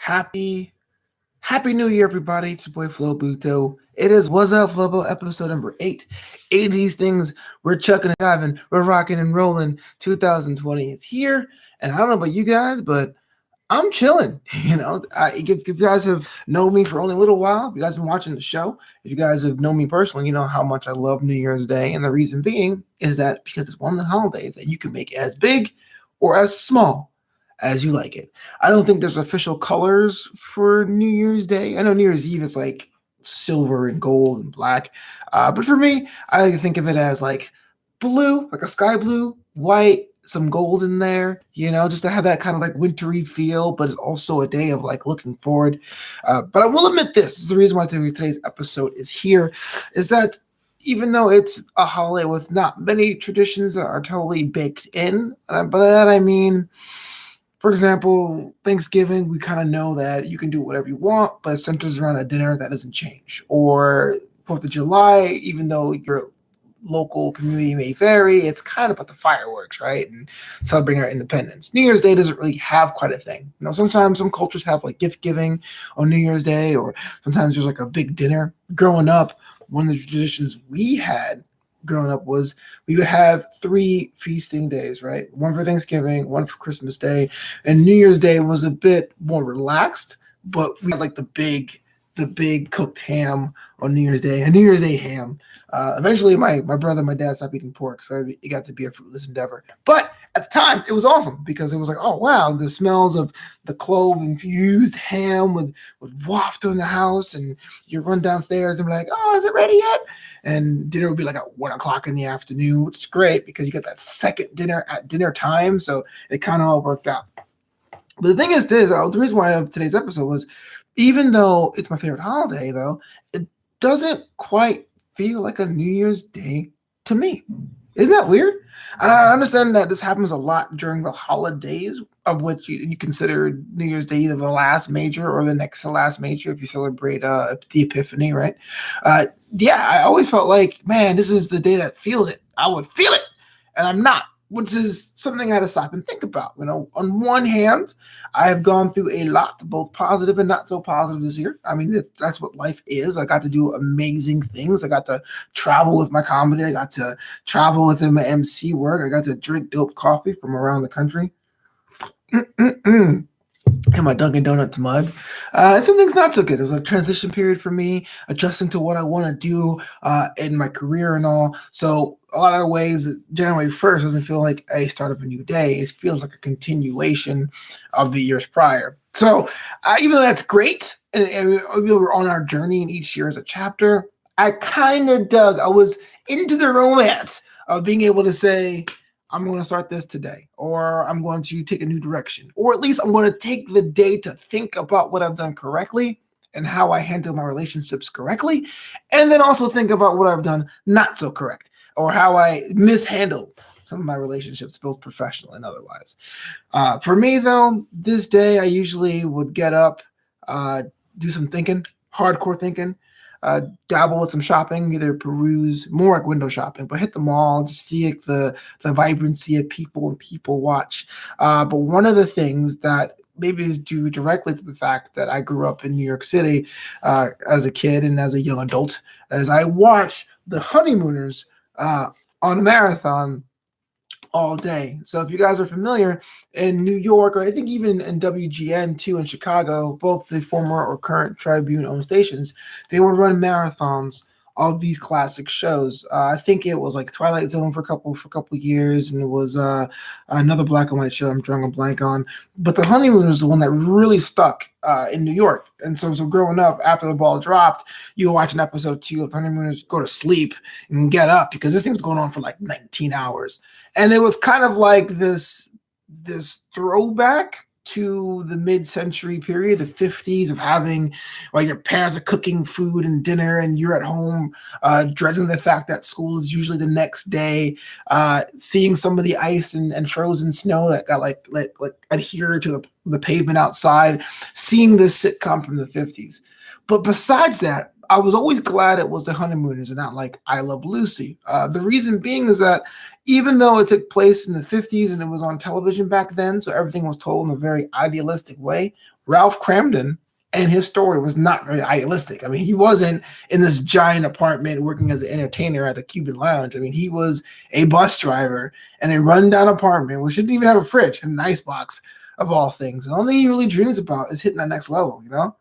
Happy Happy New Year, everybody. It's your boy Flobo. It is Wassup Flobo episode number 8. 8 of these things we're chucking and jiving, we're rocking and rolling. 2020 is here, and I don't know about you guys, but I'm chilling. If you guys have known me for only a little while, if you guys have been watching the show, if you guys have known me personally, you know how much I love New Year's Day. And the reason being is that because it's one of the holidays that you can make as big or as small as you like it. I don't think there's official colors for New Year's Day. I know New Year's Eve is like silver and gold and black. But for me, I like to think of it as like blue, like a sky blue, white, some gold in there, just to have that kind of like wintry feel, but it's also a day of like looking forward. But I will admit this is the reason why today's episode is here, is that even though it's a holiday with not many traditions that are totally baked in, and by that I mean, for example, Thanksgiving, we kind of know that you can do whatever you want, but it centers around a dinner that doesn't change. Or 4th of July, even though your local community may vary, it's kind of about the fireworks, right? And celebrating our independence. New Year's Day doesn't really have quite a thing. Sometimes some cultures have like gift giving on New Year's Day, or sometimes there's like a big dinner. Growing up, one of the traditions we had growing up was we would have 3 feasting days, right? One for Thanksgiving, one for Christmas Day, and New Year's Day was a bit more relaxed, but we had like the big cooked ham on New Year's Day, a New Year's Day ham. Eventually, my brother and my dad stopped eating pork, so it got to be a fruitless endeavor. But at the time, it was awesome because it was like, oh, wow, the smells of the clove-infused ham would waft in the house, and you run downstairs and be like, oh, is it ready yet? And dinner would be like at 1 o'clock in the afternoon, which is great because you get that second dinner at dinner time, so it kind of all worked out. But the thing is this, the reason why I have today's episode was, even though it's my favorite holiday, though, it doesn't quite feel like a New Year's Day to me. Isn't that weird? And I understand that this happens a lot during the holidays, of which you consider New Year's Day either the last major or the next to last major if you celebrate the Epiphany, right? I always felt like, man, this is the day that feels it. I would feel it, and I'm not, which is something I had to stop and think about. On one hand, I have gone through a lot, both positive and not so positive this year. I mean, that's what life is. I got to do amazing things. I got to travel with my comedy. I got to travel within my MC work. I got to drink dope coffee from around the country. And my Dunkin' Donuts mug. And some things not so good. It was a transition period for me, adjusting to what I want to do in my career and all. So a lot of ways, January 1st doesn't feel like a start of a new day. It feels like a continuation of the years prior. So even though that's great, and we're on our journey, and each year is a chapter, I kind of I was into the romance of being able to say, I'm going to start this today, or I'm going to take a new direction, or at least I'm going to take the day to think about what I've done correctly and how I handle my relationships correctly, and then also think about what I've done not so correct, or how I mishandled some of my relationships, both professional and otherwise. For me, though, this day I usually would get up, do some thinking, hardcore thinking, dabble with some shopping, either peruse, more like window shopping, but hit the mall, just see like the vibrancy of people and people watch. But one of the things that maybe is due directly to the fact that I grew up in New York City as a kid and as a young adult, as I watched the Honeymooners on a marathon all day. So if you guys are familiar, in New York, or I think even in WGN too in Chicago, both the former or current Tribune-owned stations, they would run marathons of these classic shows. I think it was like Twilight Zone for a couple years, and it was another black and white show I'm drawing a blank on. But the Honeymooners was the one that really stuck in New York. And so growing up, after the ball dropped, you watch an episode 2 of Honeymooners, go to sleep and get up because this thing was going on for like 19 hours. And it was kind of like this throwback to the mid-century period, the 50s, of having, like, your parents are cooking food and dinner and you're at home dreading the fact that school is usually the next day, seeing some of the ice and frozen snow that got like adhered to the pavement outside, seeing this sitcom from the 50s. But besides that, I was always glad it was the Honeymooners and not like I Love Lucy. The reason being is that even though it took place in the 50s and it was on television back then, so everything was told in a very idealistic way, Ralph Cramden and his story was not very idealistic. I mean, he wasn't in this giant apartment working as an entertainer at the Cuban Lounge. I mean, he was a bus driver in a rundown apartment, which didn't even have a fridge and an icebox of all things. The only thing he really dreams about is hitting that next level, you know?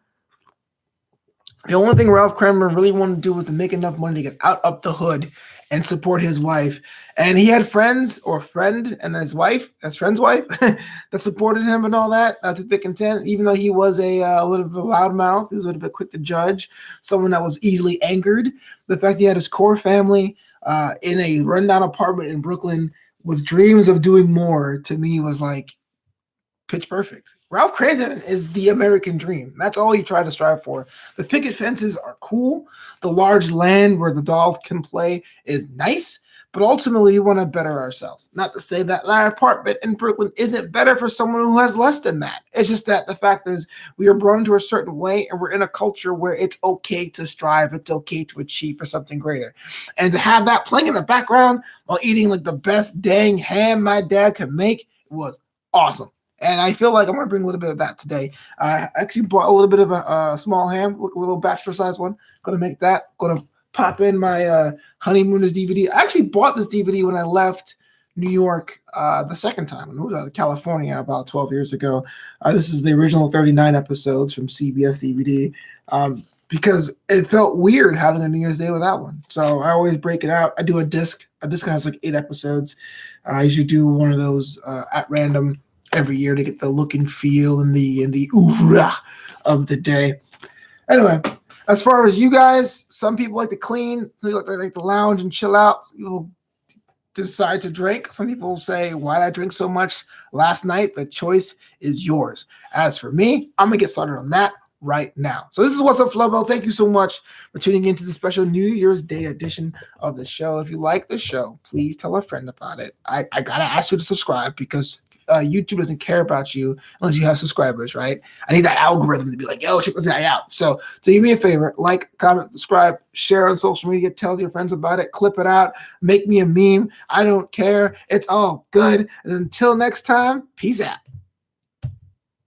The only thing Ralph Cramden really wanted to do was to make enough money to get out of the hood and support his wife. And he had friends or a friend and his wife, his friend's wife, that supported him and all that to thick and thin, even though he was a little bit of a loudmouth. He was a little bit quick to judge, someone that was easily angered. The fact he had his core family in a rundown apartment in Brooklyn with dreams of doing more, to me was like pitch perfect. Ralph Cramden is the American dream. That's all you try to strive for. The picket fences are cool. The large land where the dolls can play is nice. But ultimately, we want to better ourselves. Not to say that our apartment in Brooklyn isn't better for someone who has less than that. It's just that the fact is we are brought into a certain way, and we're in a culture where it's okay to strive. It's okay to achieve for something greater. And to have that playing in the background while eating like the best dang ham my dad could make was awesome. And I feel like I'm going to bring a little bit of that today. I actually bought a little bit of a small ham, look, a little bachelor-sized one. Going to make that. Going to pop in my Honeymooners DVD. I actually bought this DVD when I left New York the second time. I moved out of California about 12 years ago. This is the original 39 episodes from CBS DVD because it felt weird having a New Year's Day without one. So I always break it out. I do a disc. A disc has like 8 episodes. I usually do one of those at random every year to get the look and feel and the oeuvre of the day. Anyway, as far as you guys, some people like to clean, some people like to lounge and chill out. Some people decide to drink. Some people will say, why did I drink so much last night? The choice is yours. As for me, I'm going to get started on that right now. So this is What's Up, Flobo. Thank you so much for tuning into the special New Year's Day edition of the show. If you like the show, please tell a friend about it. I got to ask you to subscribe because YouTube doesn't care about you unless you have subscribers, right? I need that algorithm to be like, yo, check this guy out. So do me a favor, like, comment, subscribe, share on social media, tell your friends about it, clip it out, make me a meme. I don't care. It's all good. And until next time, peace out.